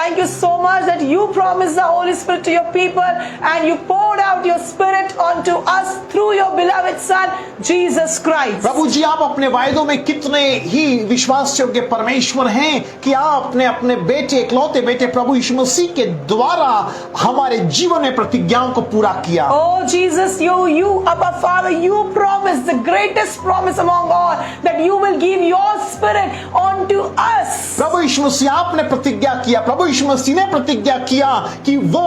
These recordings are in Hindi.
thank you so much that you promised the Holy Spirit to your people and you poured out your Spirit onto us through your beloved Son, Jesus Christ. प्रभु जी, आप अपने वायदों में कितने ही विश्वास योग्य परमेश्वर हैं कि आपने अपने बेटे, इकलौते बेटे प्रभु यीशु मसीह के द्वारा हमारे जीवन में प्रतिज्ञाओं को पूरा किया। Oh Jesus, you Abba Father, you promised the greatest promise among all that you will give your Spirit onto us. प्रभु यीशु मसीह आपने प्रतिज्ञा किया, प्रभु यीशु मसीह ने प्रतिज्ञा किया कि वो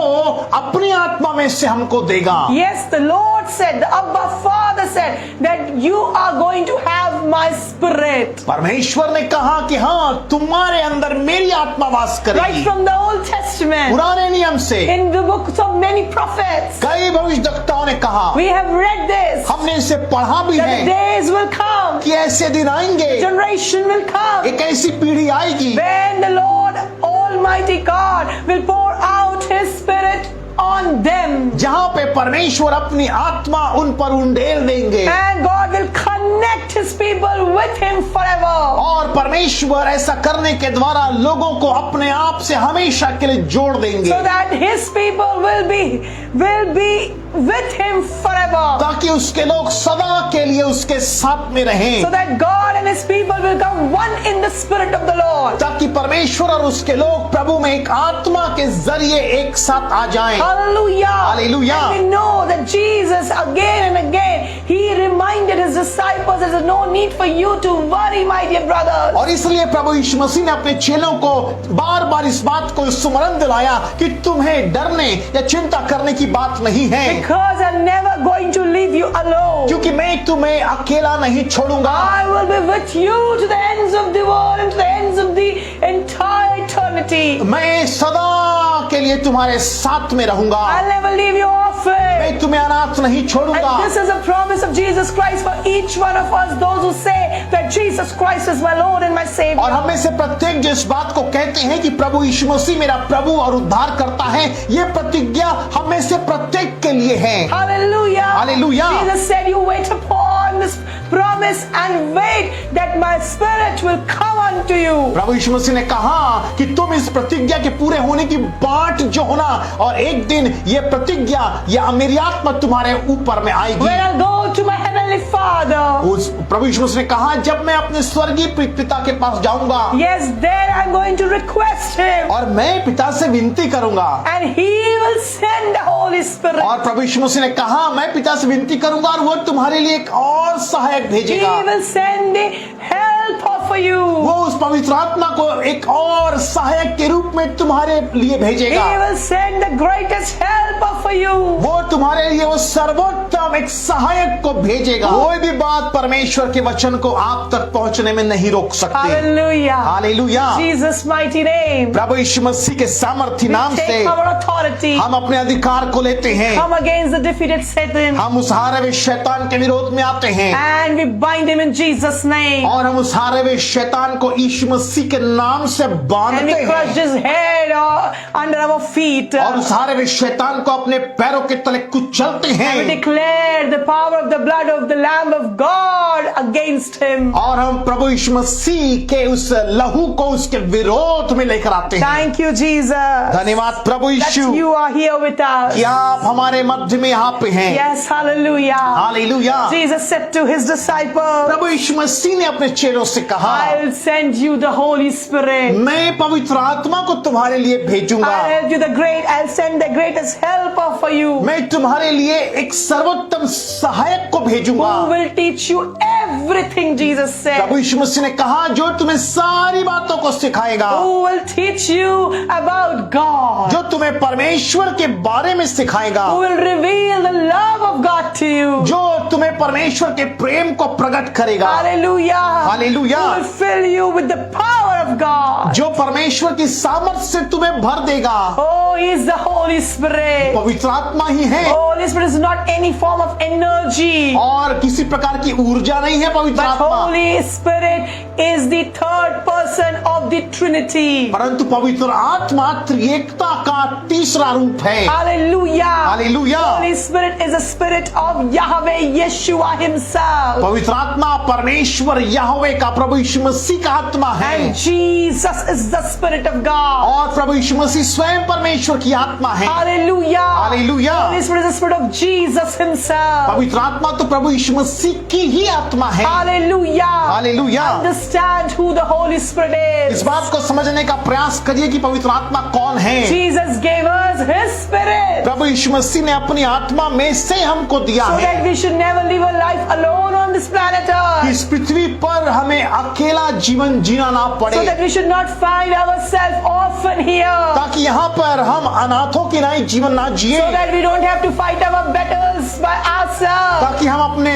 अपनी आत्मा में से हमको देगा। Yes, the Lord said, the Abba Father said that you are going to have my Spirit. परमेश्वर ने कहा कि हाँ, तुम्हारे अंदर मेरी आत्मा वास Right करेगी। from the Old Testament, पुराने नियम से in the books of many prophets, कई भविष्यवक्ताओं ने कहा, we have read this, हमने इसे पढ़ा भी that the है days will come, कि ऐसे दिन आएंगे, generation will come, एक ऐसी पीढ़ी आएगी when the Lord Almighty God will pour out His Spirit on them. जहाँ पे परमेश्वर अपनी आत्मा उन पर उंडेल देंगे And God will connect His people with Him forever. और परमेश्वर ऐसा करने के द्वारा लोगों को अपने आप से हमेशा के लिए जोड़ देंगे, So that His people will be with Him forever. ताकि उसके लोग सदा के लिए उसके साथ में रहें, So that God and His people will come one in the Spirit of the Lord. ताकि परमेश्वर और उसके लोग प्रभु में एक आत्मा के जरिए एक साथ आ जाएं। Hallelujah. Hallelujah. And we know that Jesus again and again He reminded His disciples there's no need for you to worry, my dear brothers. और इसलिए प्रभु यीशु मसीह ने अपने चेलों को बार बार इस बात को स्मरण दिलाया कि तुम्हें डरने या चिंता करने की बात नहीं है, Because I'm never going to leave you alone. क्योंकि मैं तुम्हें अकेला नहीं छोड़ूंगा। I will be with you to the ends of the world and to the ends of the entire eternity. मैं सदा के लिए तुम्हारे साथ में रहूंगा, I'll never leave you orphan. मैं तुम्हें अनाथ नहीं छोड़ूंगा। And this is a promise of Jesus Christ for each one of us, those who say that Jesus Christ is my Lord and my Savior. और हम में से प्रत्येक जो इस बात को कहते हैं कि प्रभु यीशु मसीह मेरा प्रभु और उद्धार करता है, ये प्रतिज्ञा हम में से प्रत्येक के लिए है। Hallelujah. Hallelujah. Jesus said, you wait upon this promise and wait that my Spirit will come unto you. प्रभु यीशु मसीह ने कहा कि तुम इस प्रतिज्ञा के पूरे होने की बाट जो होना, और एक दिन ये प्रतिज्ञा या मेरी आत्मा तुम्हारे ऊपर में आएगी। When I go to my heavenly Father, उस प्रभु यीशु मसीह ने कहा जब मैं अपने स्वर्गीय पिता के पास जाऊंगा, yes, there I'm going to request Him, और मैं पिता से विनती करूंगा, and He will send the Holy Spirit. और प्रभु यीशु मसीह ने कहा मैं पिता से विनती करूंगा और वो तुम्हारे लिए एक और सहायक He भेजेगा। will send the helper for you. वो उस पवित्र आत्मा को एक और सहायक के रूप में तुम्हारे लिए He भेजेगा। will send the greatest helper for you. वो तुम्हारे लिए वो सर्वोत्तम एक सहायक को भेजेगा। कोई भी बात परमेश्वर के वचन को आप तक पहुंचने में नहीं रोक सकती। Hallelujah. Hallelujah. Jesus' mighty name. प्रभु यीशु मसीह के सामर्थ्य We नाम से take our authority. हम अपने अधिकार को लेते हैं, Come against the defeated Satan. हम उस हारे हुए शैतान के विरोध में आते हैं, And we bind him in Jesus' name. और हम उस हारे हुए शैतान को यीशु मसीह के नाम से And बांधते we crush हैं, his head under our feet. और उस हारे हुए शैतान को अपने पैरों के तले कुचलते And we हैं, declare the power of the blood of the Lamb of God against him. और हम प्रभु यीशु मसीह के उस लहू को उसके विरोध में लेकर आते हैं। Thank you, Jesus. धन्यवाद प्रभु That Yeshu you are here with us. कि आप हमारे मध्य में यहाँ पे हैं। Yes, hallelujah. Hallelujah. Jesus said to his disciples, प्रभु यीशु मसीह ने अपने चेलों से कहा I'll send you the Holy Spirit. मैं पवित्र आत्मा को तुम्हारे लिए भेजूंगा, I'll send the greatest helper for you. मैं तुम्हारे लिए एक सर्वोत्तम सहायक को भेजूंगा। Who will teach you everything, Jesus said. प्रभु यीशु मसीह ने कहा जो तुम्हें सारी बातों को सिखाएगा, Who will teach you about God. जो तुम्हें परमेश्वर के बारे में सिखाएगा, Who will reveal the love of God to you. जो तुम्हें परमेश्वर के प्रेम को प्रकट करेगा। Hallelujah. Hallelujah. Who will fill you with the power of God. जो परमेश्वर की सामर्थ से तुम्हें भर देगा। Oh, He is the Holy Spirit. पवित्र आत्मा ही है, Holy Spirit is not any form of energy. और किसी प्रकार की ऊर्जा नहीं नहीं है पवित्र But आत्मा, Holy Spirit is the third person of the Trinity. परंतु पवित्र आत्मा त्रिएकता का तीसरा रूप है। Hallelujah. Hallelujah. Holy Spirit is a spirit of Yahweh Yeshua himself. पवित्र आत्मा परमेश्वर यहोवे का प्रभु यीशु मसीह का आत्मा है, And Jesus is the Spirit of God. और प्रभु यीशु मसीह स्वयं परमेश्वर की आत्मा है। Hallelujah. Hallelujah. Holy Spirit is the Spirit of Jesus himself. पवित्र आत्मा तो प्रभु यीशु मसीह की ही आत्मा है। Hallelujah. Hallelujah. Understand who the Holy Spirit इस is. बात को समझने का प्रयास करिए कि पवित्र आत्मा कौन है। Jesus gave us his Spirit प्रभु यीशु मसीह ने अपनी आत्मा में से हमको दिया so है that we should never live a life alone on this planet कि Earth. इस पृथ्वी पर हमें अकेला जीवन जीना ना So पड़े, that we should not find ourselves orphan here. ताकि यहाँ पर हम अनाथों की नहीं जीवन ना जिए, So that we don't have to fight our battles by ourselves. ताकि हम अपने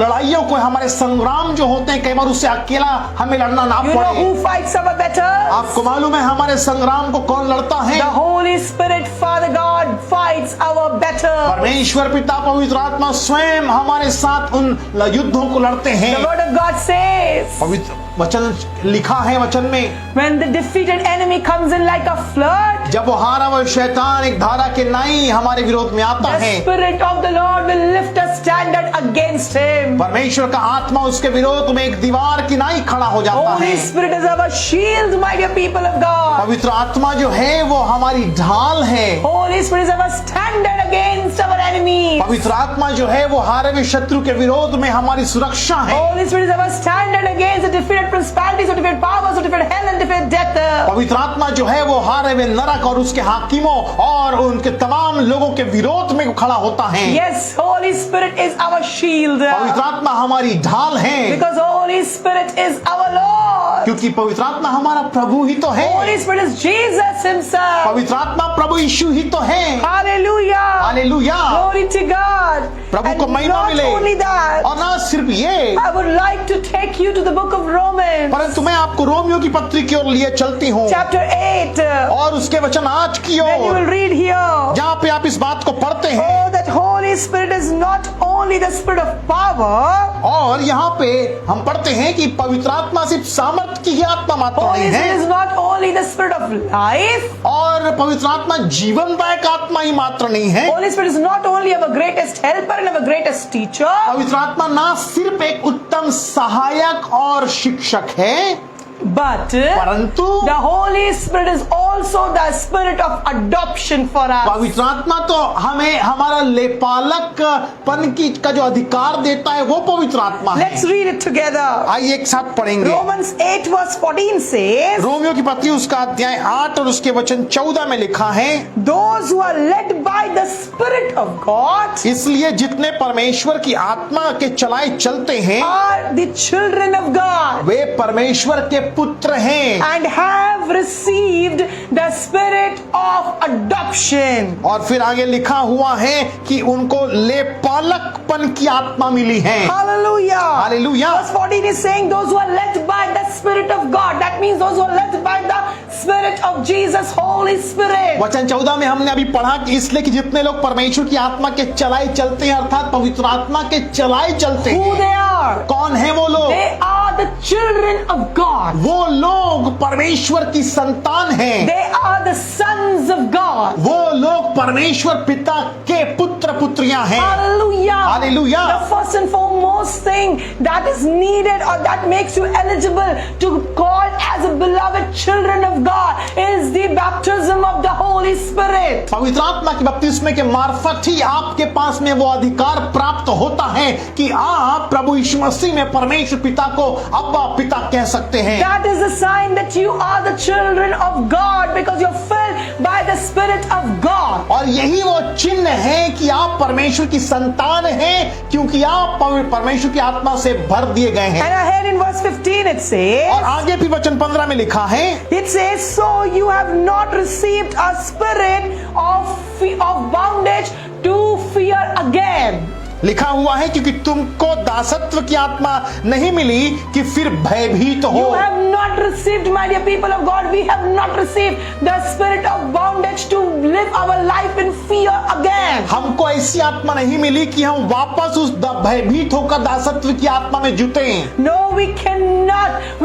लड़ाइयों को, हमारे संग्राम जो होते हैं कई बार उससे अकेला हमें लड़ना ना You know पड़े। who fights our battles? आपको मालूम है हमारे संग्राम को कौन लड़ता है? The Holy Spirit, Father God, fights our battles. परमेश्वर पिता पवित्र आत्मा स्वयं हमारे साथ उन युद्धों को लड़ते हैं। The Word of God says, पवित्र वचन लिखा है, वचन में when the defeated enemy comes in like a flood, जब वो हारा हुआ शैतान एक धारा के नाई हमारे विरोध में आता the है, Spirit of the Lord will lift a standard against him. परमेश्वर का आत्मा उसके विरोध में एक दीवार की नाई खड़ा हो जाता है। Holy Spirit is our shield, my dear people of God. पवित्र आत्मा जो है वो हमारी ढाल है। Holy Spirit is our standard against our enemies. पवित्र आत्मा जो है वो हारे हुए शत्रु के विरोध में हमारी सुरक्षा है। Holy Spirit is our standard against the defeated principalities, or defeated powers, or defeated hell and defeated death. पवित्र आत्मा जो है वो हारे हुए नरक और उसके हाकिमों और उनके तमाम लोगों के विरोध में खड़ा होता है। Yes, Holy Spirit is our shield. पवित्र आत्मा हमारी ढाल है, Because Holy Spirit is our Lord. क्योंकि पवित्र आत्मा हमारा प्रभु ही तो है। Holy Spirit is Jesus himself. पवित्र आत्मा प्रभु यीशु ही तो है। Hallelujah. Hallelujah. Glory to God. प्रभु को And महिमा not मिले। only that, और ना सिर्फ ये, I would like to take you to the book of Romans, परंतु मैं आपको रोमियो की पत्री की ओर लिए चलती हूँ chapter 8. और उसके वचन 8 की Then you will ore, read here. जहाँ पे आप इस बात को पढ़ते हैं। Oh, that Holy Spirit is not only the spirit of power. और यहाँ पे हम पढ़ते हैं कि पवित्र आत्मा सिर्फ सामर्थ की ही आत्मा मात्र Holy नहीं Spirit है, is not only the spirit of life. और पवित्र आत्मा जीवनदायक आत्मा ही मात्र नहीं है। Holy Spirit is not only our greatest helper and our greatest teacher. पवित्र आत्मा ना सिर्फ एक उत्तम सहायक और शिक्षक है, But परंतु the Holy Spirit is also the spirit of adoption for us. पवित्र आत्मा तो हमें हमारा लेपालक पन की का जो अधिकार देता है वो पवित्र आत्मा है। Let's read it together. आइए एक साथ पढ़ेंगे। Romans 8 verse 14 says, रोमियो की पत्री उसका अध्याय 8 और उसके वचन 14 में लिखा है, those who are led by the Spirit of God इसलिए जितने परमेश्वर की आत्मा के चलाए चलते हैं are the children of God वे परमेश्वर के पुत्र हैं, and have received the spirit of adoption. और फिर आगे लिखा हुआ है कि उनको लेपालकपन की आत्मा मिली है। Hallelujah. Hallelujah. Verse 14 is saying those who are led by the Spirit of God. That means those who are led by the Spirit of Jesus, Holy Spirit. वचन 14 में हमने अभी पढ़ा कि इसलिए कि जितने लोग परमेश्वर की आत्मा के चलाए चलते हैं, अर्थात पवित्र आत्मा के चलाए चलते Who हैं। they are? कौन है वो लोग? They are the children of God. वो लोग परमेश्वर की संतान हैं। They are the sons of God. वो लोग परमेश्वर पिता के पुत्र पुत्रियां हैं। Hallelujah. Hallelujah. The first and foremost thing that is needed or that makes you eligible to call as a beloved children of God is the baptism of the Holy Spirit. पवित्र आत्मा के बपतिस्मे के मार्फत ही आपके पास में वो अधिकार प्राप्त होता है कि आप प्रभु यीशु मसीह में परमेश्वर पिता को अब्बा पिता कह सकते हैं। That is a sign that you are the children of God because you're filled by the Spirit of God. और यही वो चिन्ह है कि आप परमेश्वर की संतान हैं, क्योंकि आप परमेश्वर की आत्मा से भर दिए गए हैं। And ahead in verse 15 it और says, आगे भी वचन 15 में लिखा है, it says, so you have not received a spirit of bondage to fear again. लिखा हुआ है क्योंकि तुमको दासत्व की आत्मा नहीं मिली कि फिर भयभीत हो। You have not received, my dear people of God, we have not received the spirit of bondage to live our life in fear again. हमको ऐसी आत्मा नहीं मिली कि हम वापस उस भयभीत होकर दासत्व की आत्मा में जुटे। No, we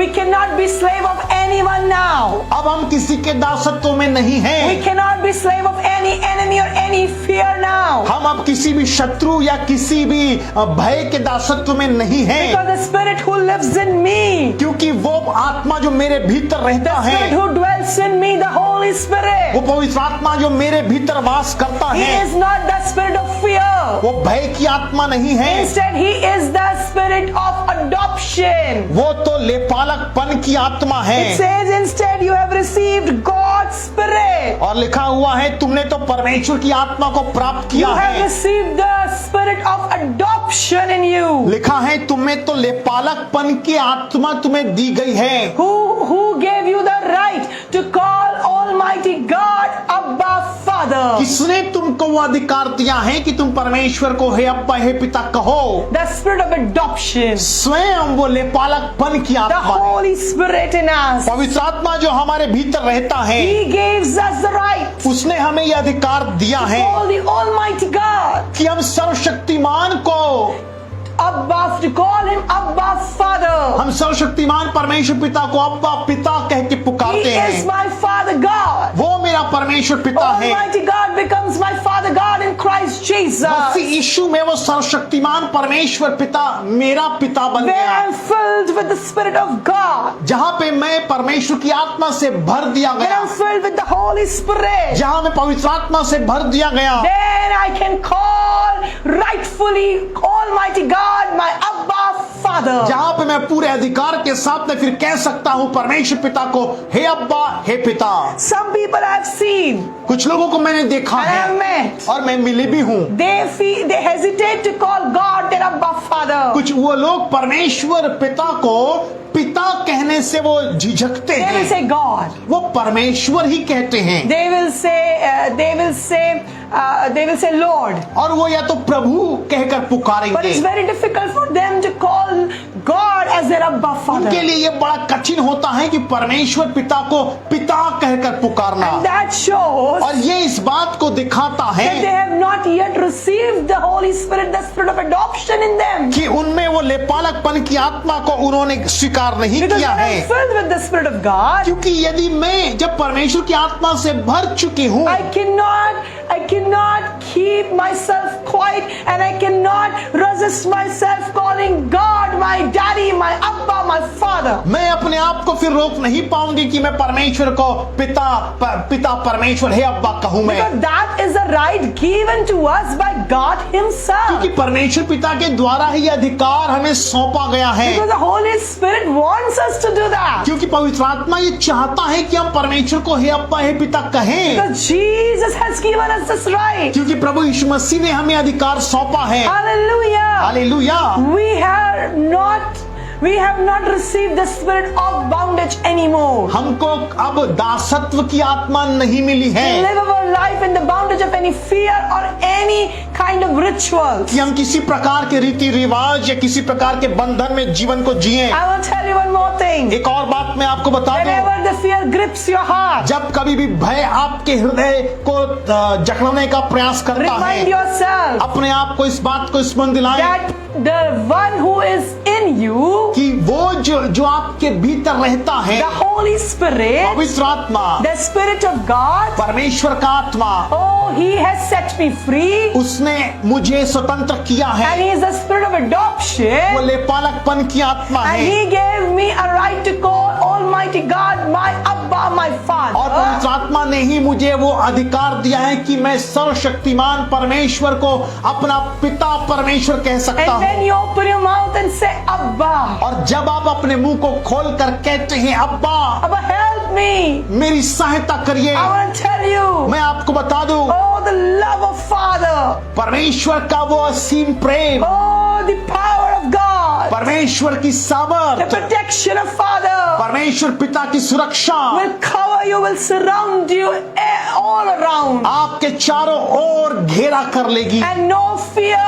cannot be slave of anyone now. अब हम किसी के दासत्व में नहीं हैं। We cannot be slave of any enemy or any fear now. हम अब किसी भी शत्रु या किसी भी भय के दासत्व में नहीं हैं। Because the spirit who lives in me, क्योंकि वो आत्मा जो मेरे भीतर रहता the spirit है, who dwells in me, the Holy Spirit, वो पवित्र आत्मा जो मेरे भीतर वास करता he है, is not the spirit of fear. वो भय की आत्मा नहीं है। Instead, he is the spirit of adoption. वो तो लेपालकपन की आत्मा It है। says instead you have received God's spirit. और लिखा हुआ है तुमने तो परमेश्वर की आत्मा को प्राप्त You किया have है। received the spirit of adoption in you. लिखा है तुम्हें तो लेपालकपन की आत्मा तुम्हें दी गई है। Who gave you the right to call Almighty God Abba Father? किसने तुमको वो अधिकार दिया है कि तुम परमेश्वर को हे अब्बा हे पिता कहो? The spirit of adoption. स्वयं वो लेपालकपन की The आत्मा है। Holy Spirit in us. पवित्र आत्मा जो हमारे भीतर रहता है, He gives us the right उसने हमें यह अधिकार दिया to है call the Almighty God कि हम सर्वशक्तिमान को, Abba, to call him Abba Father. हम सर्वशक्तिमान परमेश्वर पिता को अब्बा पिता कह के He पुकारते is हैं। my Father God. वो मेरा परमेश्वर पिता है। Almighty God becomes my Father God in Christ Jesus. मसीह यीशु में वो सर्वशक्तिमान परमेश्वर पिता मेरा पिता बन Where I गया। am filled with the Spirit of God. जहाँ पे मैं परमेश्वर की आत्मा से भर दिया When गया, I'm filled with the Holy Spirit, जहाँ मैं पवित्र आत्मा से भर दिया गया, then I can call rightfully Almighty God my Abba Father. जहाँ पे मैं पूरे अधिकार के साथ में फिर कह सकता हूँ परमेश्वर पिता को हे अब्बा हे पिता। Some people I have seen कुछ लोगों को मैंने देखा and I have है met. और मैं मिली भी हूँ। They hesitate to call God their Abba Father. कुछ वो लोग परमेश्वर पिता को पिता कहने से वो झिझकते They will हैं, say God. वो परमेश्वर ही कहते हैं। They will say Lord. और वो या तो प्रभु कहकर But पुकारेंगे। it's very difficult for them to call God as their Abba उनके Father. लिए ये बड़ा कठिन होता है कि परमेश्वर पिता को पिता कहकर पुकारना। And that shows और ये इस बात को दिखाता that they है have not yet received the Holy Spirit, the spirit of adoption in them. कि उनमें वो लेपालकपन की आत्मा को उन्होंने स्वीकार नहीं Because किया when I'm है। filled with the Spirit of God, क्योंकि यदि मैं जब परमेश्वर की आत्मा से भर चुकी हूँ, I cannot keep myself quiet and I cannot resist myself calling God my daddy, my Abba, my father. मैं अपने आप को फिर रोक नहीं पाऊंगी कि मैं परमेश्वर को पिता परमेश्वर हे अब्बा कहूं मैं। Because that is a right given to us by God himself. क्योंकि परमेश्वर पिता के द्वारा ही अधिकार हमें सौंपा गया है। Because the Holy Spirit wants us to do that. क्योंकि पवित्र आत्मा ये चाहता है कि हम परमेश्वर को हे अब्बा हे पिता कहें। Because Jesus has given us this right. क्योंकि प्रभु यीशु मसीह ने हमें अधिकार सौंपा है। Hallelujah. Hallelujah. We have not received the spirit of bondage anymore. हमको अब दासत्व की आत्मा नहीं मिली To है live our life in the bondage of any fear or any kind of rituals. कि हम किसी प्रकार के रीति रिवाज या किसी प्रकार के बंधन में जीवन को जिए। I will tell you one more thing. एक और बात मैं आपको बता दूं, Whenever the fear grips your heart, जब कभी भी भय आपके हृदय को जकड़ने का प्रयास करता remind है, yourself अपने आप को इस बात को स्मरण दिलाएं that the one who is in you, कि वो जो आपके भीतर रहता है, the Holy Spirit, पवित्र आत्मा, the Spirit of God, परमेश्वर का आत्मा, oh, He has set me free, उसने मुझे स्वतंत्र किया and है। He is the Spirit of वो adoption, लेपालकपन की आत्मा and है He gave me a right to call Almighty God my Abba, my और Father. पवित्र आत्मा ने ही मुझे वो अधिकार दिया है कि मैं सर्वशक्तिमान परमेश्वर को अपना पिता परमेश्वर कह सकता And हूँ। when you open your mouth and say Abba, और जब आप अपने मुंह को खोल कर कहते हैं अब्बा Abba help me, मेरी सहायता करिए, I want to tell you, मैं आपको बता दूं oh the love of Father, परमेश्वर का वो असीम प्रेम, oh the power of God, परमेश्वर की the सामर्थ, protection of Father परमेश्वर पिता की सुरक्षा will cover you, will surround you all around, आपके चारों ओर घेरा कर लेगी and no fear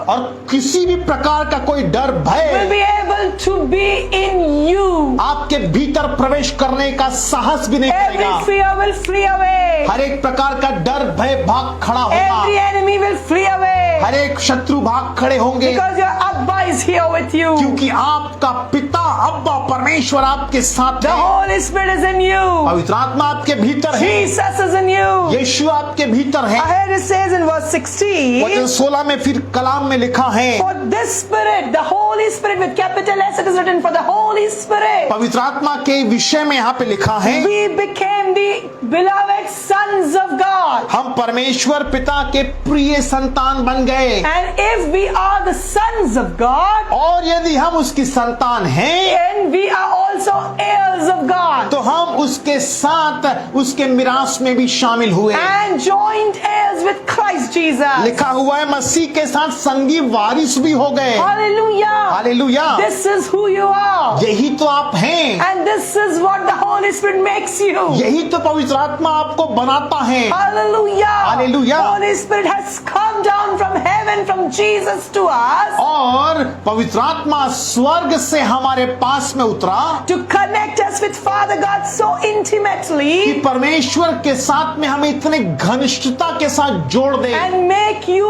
और किसी भी प्रकार का कोई डर will भय be able to be in you. आपके भीतर प्रवेश करने का साहस भी नहीं Every करेगा। fear will flee away. हर एक प्रकार का डर भय भाग खड़ा Every होगा, enemy will flee away. हर एक शत्रु भाग खड़े होंगे, Because your Abba is here with you. क्योंकि आपका पिता अब्बा परमेश्वर आपके साथ The है। Holy Spirit is in you. पवित्र आत्मा आपके भीतर है, Jesus is in you. यीशु आपके भीतर है। Ahead it says in verse 16, वचन 16 में फिर कलाम में लिखा है, for this Spirit, the Holy Spirit with capital S, it is written for the Holy Spirit. पवित्र आत्मा के विषय में यहाँ पे लिखा है, We became the beloved sons of God. हम परमेश्वर पिता के प्रिय संतान बन गए। And if we are the sons of God, और यदि हम उसकी संतान हैं then we are also heirs of God. तो हम उसके साथ उसके मिरास में भी शामिल हुए, And joint heirs with Christ Jesus. लिखा हुआ है मसीह के साथ संगी वारिस भी हो गए। Hallelujah. Hallelujah, This is who you are. यही तो आप हैं, And this is what the Holy Spirit makes you. यही तो पवित्र आत्मा आपको बनाता है। Hallelujah. Hallelujah. Holy Spirit has come down from heaven, from Jesus to us, और पवित्र आत्मा स्वर्ग से हमारे पास में उतरा to connect us with Father God so कि intimately परमेश्वर के साथ में हमें इतने घनिष्ठता के साथ जोड़ दे and make you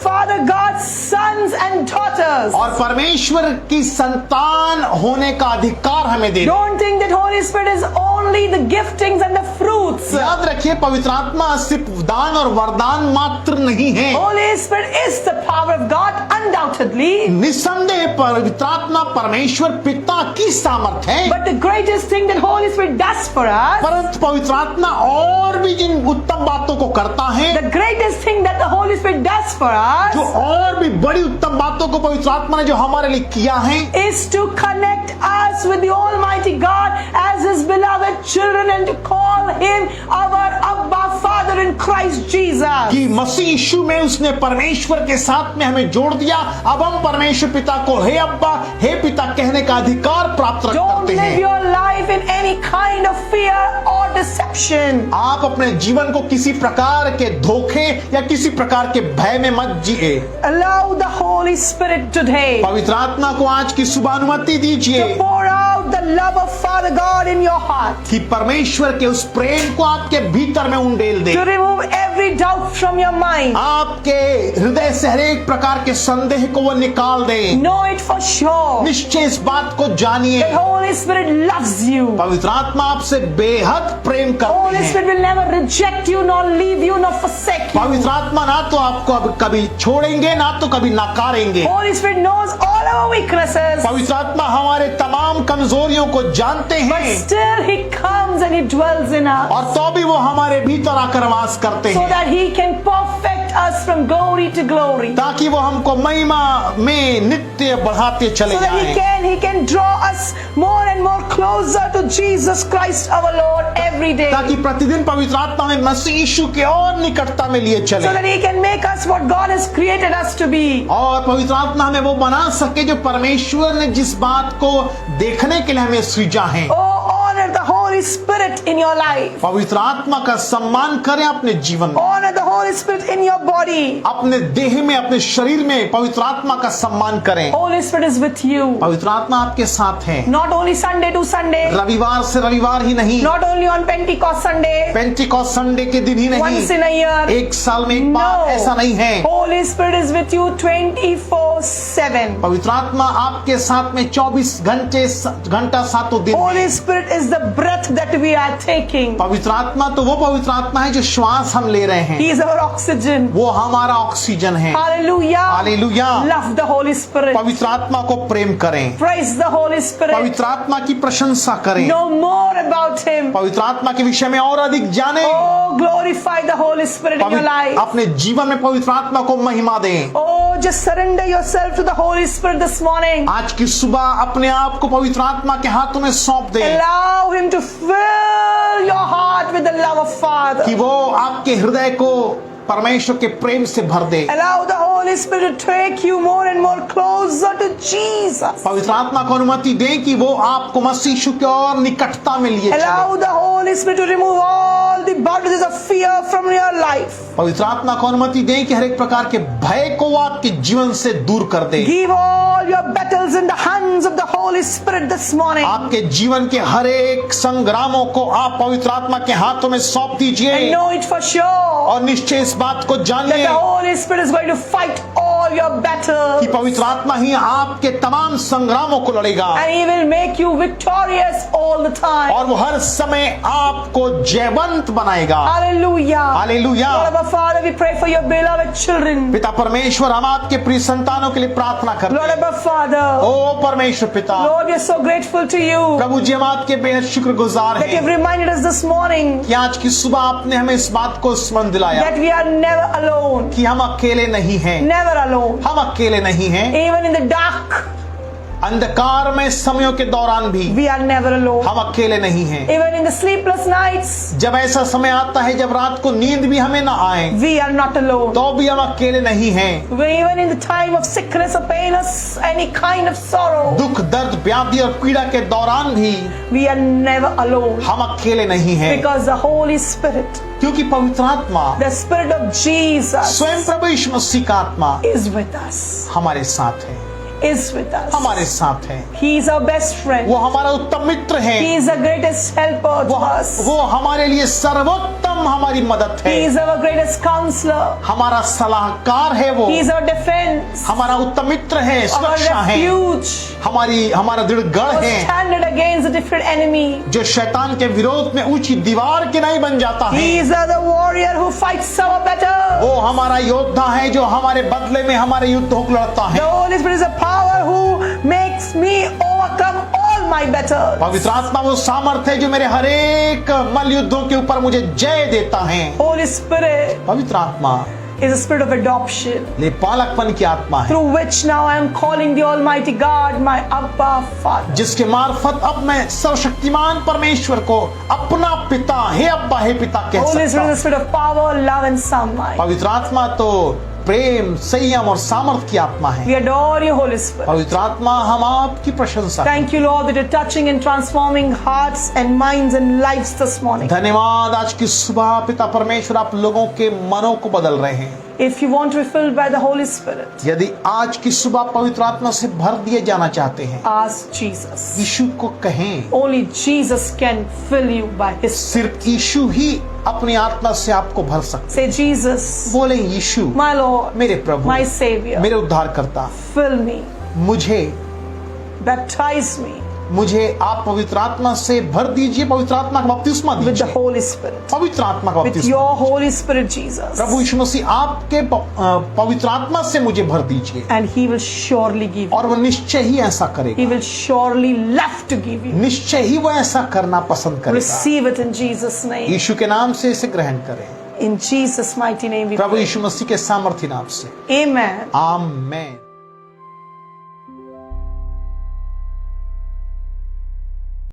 Father God's sons and daughters. और परमेश्वर की संतान होने का अधिकार हमें दे। Don't think that Holy Spirit is only the giftings and the fruits. याद रखिए पवित्र आत्मा सिर्फ दान और वरदान मात्र नहीं है। Holy Spirit is the power of God, undoubtedly. निस्संदेह पवित्र आत्मा परमेश्वर पिता की सामर्थ है, But the greatest thing that Holy Spirit does for us, परंतु पवित्र आत्मा और भी जिन उत्तम बातों को करता है, the greatest thing that the Holy Spirit does for जो us, और भी बड़ी उत्तम बातों को पवित्र आत्मा ने जो हमारे लिए किया है, is to connect us with the Almighty God as His beloved children and to call Him our Abba Father in Christ Jesus. कि मसीह यीशु में उसने परमेश्वर के साथ में हमें जोड़ दिया। अब हम परमेश्वर पिता को हे अब्बा हे पिता कहने का अधिकार प्राप्त Don't करते live हैं। your life in any kind of fear or deception. आप अपने जीवन को किसी प्रकार के धोखे या किसी प्रकार के भय में मत जिए। Allow the Holy Spirit today पवित्र आत्मा को आज की सुबह अनुमति दीजिए to pour out the love of Father God in your heart, कि परमेश्वर के उस प्रेम को आपके भीतर में उंडेल दे, to remove every doubt from your mind. आपके हृदय से हर एक प्रकार के संदेह को वो निकाल दे। Know it for sure. निश्चय इस बात को जानिए, The Holy Spirit loves you. पवित्र आत्मा आपसे बेहद प्रेम करती Holy है। Spirit will never reject you, nor leave you, nor forsake you. पवित्र आत्मा ना तो आपको अब कभी छोड़ेंगे ना तो कभी नकारेंगे। Holy Spirit knows all our weaknesses, पवित्र आत्मा हमारे तमाम कमजोरियों को जानते but हैं still He comes and He dwells in us, और तो भी वो हमारे भीतर आकर वास करते so हैं that He can perfect us from glory to glory, ताकि वो हमको महिमा में नित्य बढ़ाते चले so that जाएं, He can draw us more and more closer to Jesus Christ our Lord every day, ताकि प्रतिदिन पवित्र आत्मा में मसीह यीशु के और निकटता में लिए so चले that He can make us what God has created us to be. और पवित्र आत्मा हमें वो बना सके जो परमेश्वर ने जिस बात को देखने के लिए हमें सृजा है। Oh, honor the Holy Spirit in your life. पवित्र आत्मा का सम्मान करें अपने जीवन में, Honor the Holy Spirit in your body. अपने देह में अपने शरीर में पवित्र आत्मा का सम्मान करें। Holy Spirit is with you. पवित्र आत्मा आपके साथ है, Not only Sunday to Sunday, रविवार से रविवार ही नहीं, not only on Pentecost Sunday, Pentecost Sunday के दिन ही once नहीं, in a year. एक साल में एक बार, ऐसा नहीं है। Holy Spirit is with you 24/7. पवित्र आत्मा आपके साथ में 24 घंटा सातों दिन Holy है। Spirit is the breath that we are taking. पवित्र आत्मा तो वो पवित्र आत्मा है जो श्वास हम ले रहे हैं, He is our oxygen. वो हमारा ऑक्सीजन है। Hallelujah. Hallelujah. Love the Holy Spirit. पवित्र आत्मा को प्रेम करें, Praise the Holy Spirit. पवित्र आत्मा की प्रशंसा करें, Know more about Him. पवित्र आत्मा के विषय में और अधिक जाने, Oh, glorify the Holy Spirit in your life. अपने जीवन में पवित्र आत्मा को महिमा दें। Oh, just surrender yourself to the Holy Spirit this morning. आज की सुबह अपने आप को पवित्र आत्मा के हाथों में सौंप दें Allow Him to fill your heart with the love of Father. कि वो आपके हृदय को परमेश्वर के प्रेम से भर दे। Allow the Holy Spirit to take you more and more closer to Jesus. पवित्र आत्मा को अनुमति दें कि वो आपको मसीह यीशु की और निकटता में लिए चले। Allow the Holy Spirit to remove all the the boundaries of fear from your life. पवित्र आत्मा को अनुमति दें कि हर एक प्रकार के भय को वो आपके जीवन से दूर कर दे। Give all your battles in the hands of the Holy Spirit this morning. आपके जीवन के हर एक संग्रामों को आप पवित्र आत्मा के हाथों में सौंप दीजिए And know it for sure और निश्चय इस बात को that जानिए the Holy Spirit is going to fight all your battles. कि पवित्र आत्मा ही आपके तमाम संग्रामों को लड़ेगा And He will make you victorious all the time. और वो हर समय आपको जयवंत बनाएगा। Hallelujah. Hallelujah. Lord our Father, we pray for your beloved children. पिता परमेश्वर, हम आपके प्रिय संतानों के लिए प्रार्थना करते Lord हैं। our Father, ओ परमेश्वर पिता, Lord, we are so grateful to you प्रभु जी हम आपके बेहद शुक्रगुजार that you have हैं reminded us this morning कि आज की सुबह आपने हमें इस बात को स्मरण दिलाया that we are never alone. कि हम अकेले नहीं हैं, Never alone. हम अकेले नहीं हैं। Even in the dark, अंधकार में समयों के दौरान भी we are never alone. हम अकेले नहीं हैं। Even in the sleepless nights, जब ऐसा समय आता है जब रात को नींद भी हमें ना आए we are not alone. तो भी हम अकेले नहीं हैं। Even in the time of sickness or pain or any kind of sorrow, दुख दर्द व्याधि और पीड़ा के दौरान भी we are never alone. हम अकेले नहीं हैं Because the Holy Spirit, क्योंकि पवित्र आत्मा the Spirit of Jesus, स्वयं प्रभु यीशु मसीह का आत्मा is with us. हमारे साथ है, Is with us. हमारे साथ है। He is our best friend. वो हमारा उत्तम मित्र है। He is the greatest helper to us. वो हमारे लिए सर्वोत्तम हमारी मदद है। He is our greatest counselor. हमारा सलाहकार है वो। He is our defense. हमारा उत्तम मित्र है, Our सुरक्षा है, refuge. हमारा दृढ़ गढ़ Our है standard against the different enemy. जो शैतान के विरोध में ऊंची दीवार के नहीं बन जाता है। He is the warrior who fights our battles. वो हमारा योद्धा है जो हमारे बदले में हमारे युद्धों को लड़ता The है। Holy Spirit is a power who makes me overcome all my battles. पवित्र आत्मा वो सामर्थ है जो मेरे हर एक मल युद्धों के ऊपर मुझे जय देता है। Holy Spirit पवित्र आत्मा is a spirit of adoption, ले पालकपन की आत्मा है through which now I am calling the Almighty God my Abba Father. जिसके मार्फत अब मैं सर्वशक्तिमान परमेश्वर को अपना पिता, हे अब्बा, हे पिता कह Holy सकता Spirit हूं। is a spirit of power, love and sound mind. पवित्र आत्मा तो प्रेम, संयम और सामर्थ की आत्मा है। We adore you, Holy Spirit. पवित्र आत्मा हम आपकी प्रशंसा करते हैं। Thank you, Lord, that you're touching and transforming hearts and minds and lives this morning. धन्यवाद, आज की सुबह पिता परमेश्वर आप लोगों के मनों को बदल रहे हैं। If you want to be filled by the Holy Spirit, यदि आज की सुबह पवित्र आत्मा से भर दिए जाना चाहते हैं, ask Jesus. यीशु को कहें। Only Jesus can fill you by His Spirit. सिर्फ यीशु ही अपनी आत्मा से आपको भर सकते Say, Jesus, हैं। बोले यीशु, my Lord, मेरे प्रभु, my Savior, मेरे उद्धारकर्ता, fill me, मुझे baptize me आप पवित्र आत्मा से भर दीजिए, पवित्र आत्मा का बपतिस्मा with the दीजिए, Holy Spirit, पवित्र आत्मा का with बपतिस्मा। your Holy Spirit, Jesus. प्रभु यीशु मसीह आपके पवित्र आत्मा से मुझे भर दीजिए And He will surely give you. और वो निश्चय ही ऐसा He करेगा, will surely love to give you. निश्चय ही वो ऐसा करना पसंद करेगा। Receive it in Jesus' name. यीशु के नाम से इसे ग्रहण करें, In Jesus' mighty name we Prabhu pray. यीशु मसीह के सामर्थ्य नाम से, Amen. आमीन।